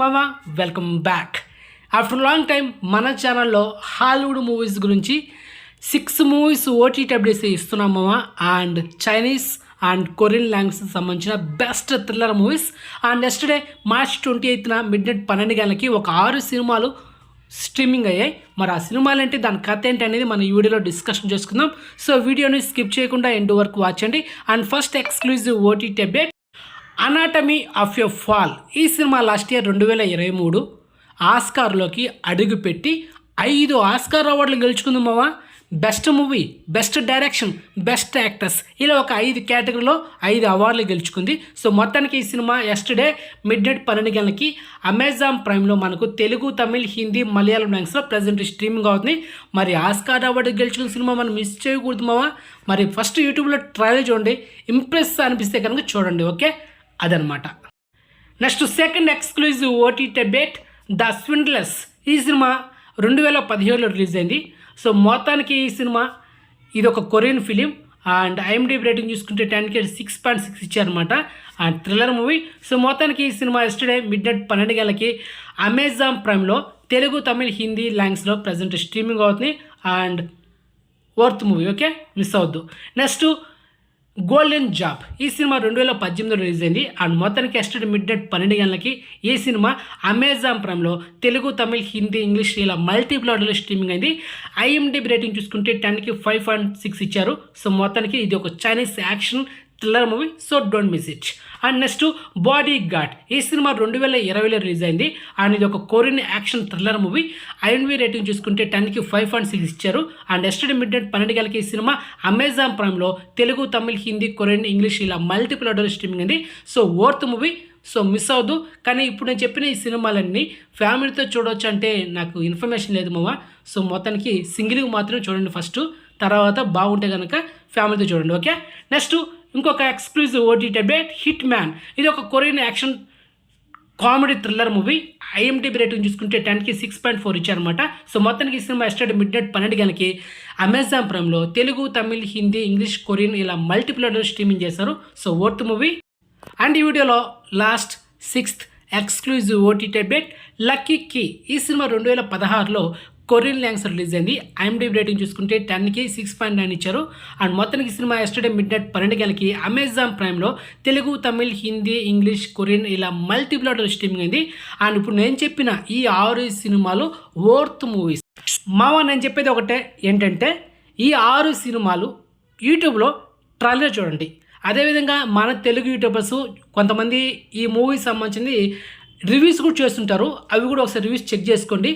మామ, welcome back. After long time మన ఛానల్లో హాలీవుడ్ మూవీస్ గురించి 6 మూవీస్ ఓటీటీ అప్డేట్స్ ఇస్తున్నాం మామ. అండ్ చైనీస్ అండ్ కొరియన్ లాంగ్వేజ్కి సంబంధించిన best thriller movies. And yesterday March 28న మిడ్నైట్ 12 గంటలకి ఒక 6 సినిమాలు స్ట్రీమింగ్ అయ్యాయి. మరి ఆ సినిమాలు ఏంటి, దాని కథ ఏంటి అనేది మన ఈ వీడియోలో డిస్కషన్ చేసుకుందాం. సో వీడియోని స్కిప్ చేయకుండా ఎండ్ వరకు వాచ్ చేయండి. And first exclusive OTT update, anatomy of a fall. ఈ సినిమా లాస్ట్ ఇయర్ 2023 ఆస్కార్లోకి అడుగుపెట్టి 5 ఆస్కార్ అవార్డులు గెలుచుకుంది మావా. Best movie, best direction, best actors, ఇలా ఒక 5 కేటగిరీలో 5 అవార్డులు గెలుచుకుంది. సో మొత్తానికి ఈ సినిమా ఎస్టర్డే మిడ్నైట్ 12 గంటలకి అమెజాన్ ప్రైమ్లో మనకు తెలుగు, తమిళ్, హిందీ, మలయాళం లాంగ్వేజ్లో ప్రజెంట్ స్ట్రీమింగ్ అవుతుంది. మరి ఆస్కార్ అవార్డు గెలుచుకున్న సినిమా మనం మిస్ చేయకూడదు మావా. మరి ఫస్ట్ యూట్యూబ్లో ట్రైలర్ చూడండి, ఇంప్రెస్ అనిపిస్తే కనుక చూడండి. ఓకే, అదనమాట. Next second exclusive OTT update, the Swindlers. ఈ సినిమా 2017లో రిలీజ్ అయింది. సో మొత్తానికి ఈ సినిమా ఇది ఒక Korean film. And IMDb rating చూసుకుంటే 10కి 6.6 ఇచ్చారనమాట. And thriller movie. సో మొత్తానికి ఈ సినిమా ఎస్టర్డే మిడ్నైట్ 12 గంటలకి అమెజాన్ ప్రైమ్లో తెలుగు, తమిళ్, హిందీ లాంగ్వేజ్లో ప్రజెంట్ స్ట్రీమింగ్ అవుతుంది. And worth movie, okay, miss అవద్దు. Next golden job. ఈ సినిమా 2018లో రిలీజ్ అయింది. అండ్ మొత్తానికి ఎస్టర్డే మిడ్నైట్ 12 గంటలకి ఈ సినిమా అమెజాన్ ప్రైమ్లో తెలుగు, తమిళ్, హిందీ, ఇంగ్లీష్ ఇలా మల్టిపుల్ ఆర్డర్లో స్ట్రీమింగ్ అయింది. ఐఎండిబి రేటింగ్ చూసుకుంటే 10కి 5.6 ఇచ్చారు. సో మొత్తానికి ఇది ఒక Chinese action thriller movie. So don't miss it. And next bodyguard. ఈ సినిమా 2020లో రిలీజ్ అయింది. అండ్ ఇది ఒక Korean action thriller movie. IMDb rating చూసుకుంటే 10కి 5.6 ఇచ్చారు. అండ్ ఎస్టర్డే మిడ్నైట్ 12 గంటలకి ఈ సినిమా అమెజాన్ ప్రైమ్లో తెలుగు, తమిళ్, హిందీ, కొరియన్, ఇంగ్లీష్ ఇలా మల్టిపుల్ ఆర్డర్ స్ట్రీమింగ్ అయింది. So worth movie. So miss అవ్వద్దు. కానీ ఇప్పుడు నేను చెప్పిన ఈ సినిమాలన్నీ ఫ్యామిలీతో చూడవచ్చు అంటే నాకు ఇన్ఫర్మేషన్ లేదు మామ. సో మొత్తానికి సింగిల్గా మాత్రమే చూడండి ఫస్ట్, తర్వాత బాగుంటే కనుక ఫ్యామిలీతో చూడండి. ఓకే, నెక్స్ట్ ఇంకొక exclusive OTT update, hit man. ఇది ఒక Korean action comedy thriller movie. IMDb rating చూసుకుంటే 10కి 6.4 ఇచ్చారనమాట. సో మొత్తానికి ఈ సినిమా ఎస్టర్డే మిడ్నైట్ 12 గంటలకి అమెజాన్ ప్రైమ్లో తెలుగు, తమిళ్, హిందీ, ఇంగ్లీష్, కొరియన్ ఇలా మల్టిపుల్ ఆర్డర్ స్ట్రీమింగ్ చేశారు. So worth movie. అండ్ ఈ వీడియోలో last 6th exclusive OTT update, lucky key. ఈ సినిమా 2016లో కొరియన్ లాంగ్వేజ్ రిలీజ్ అయింది. ఐఎండిబి రేటింగ్ చూసుకుంటే 10కి 6.9 ఇచ్చారు. అండ్ మొత్తానికి ఈ సినిమా ఎస్టర్డే మిడ్నైట్ 12 గంటలకి అమెజాన్ ప్రైమ్లో తెలుగు, తమిళ్, హిందీ, ఇంగ్లీష్, కొరియన్ ఇలా మల్టిపుల్ ఆర్డర్ స్ట్రీమింగ్ అయింది. అండ్ ఇప్పుడు నేను చెప్పిన ఈ 6 సినిమాలు వర్త్ మూవీస్ మావా. నేను చెప్పేది ఒకటే ఏంటంటే, ఈ 6 సినిమాలు యూట్యూబ్లో ట్రైలర్ చూడండి. అదేవిధంగా మన తెలుగు యూట్యూబర్స్ కొంతమంది ఈ మూవీకి సంబంధించింది రివ్యూస్ కూడా చేస్తుంటారు. అవి కూడా ఒకసారి రివ్యూస్ చెక్ చేసుకోండి.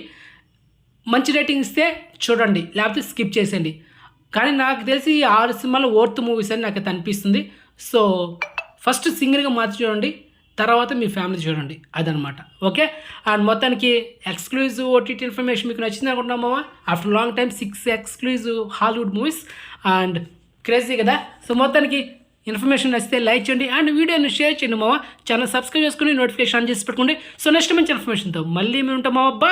మంచి రేటింగ్ ఇస్తే చూడండి, లేకపోతే స్కిప్ చేసేయండి. కానీ నాకు తెలిసి ఈ 6 సినిమాలు వర్త్ మూవీస్ అని నాకు అనిపిస్తుంది. సో ఫస్ట్ సింగిల్గా మార్చి చూడండి, తర్వాత మీ ఫ్యామిలీ చూడండి, అదనమాట. ఓకే, అండ్ మొత్తానికి ఎక్స్క్లూజివ్ ఓటీటీ ఇన్ఫర్మేషన్ మీకు నచ్చింది అనుకుంటున్నామా. After long time 6 exclusive Hollywood movies. And crazy కదా. సో మొత్తానికి ఇన్ఫర్మేషన్ నచ్చితే లైక్ చేయండి అండ్ వీడియోని షేర్ చేయండి మావా. ఛానల్ సబ్స్క్రైబ్ చేసుకుని నోటిఫికేషన్ ఆన్ చేసి పెట్టుకోండి. సో నెక్స్ట్ మంచి ఇన్ఫర్మేషన్తో మళ్ళీ మేము ఉంటాం మావా. బాయ్.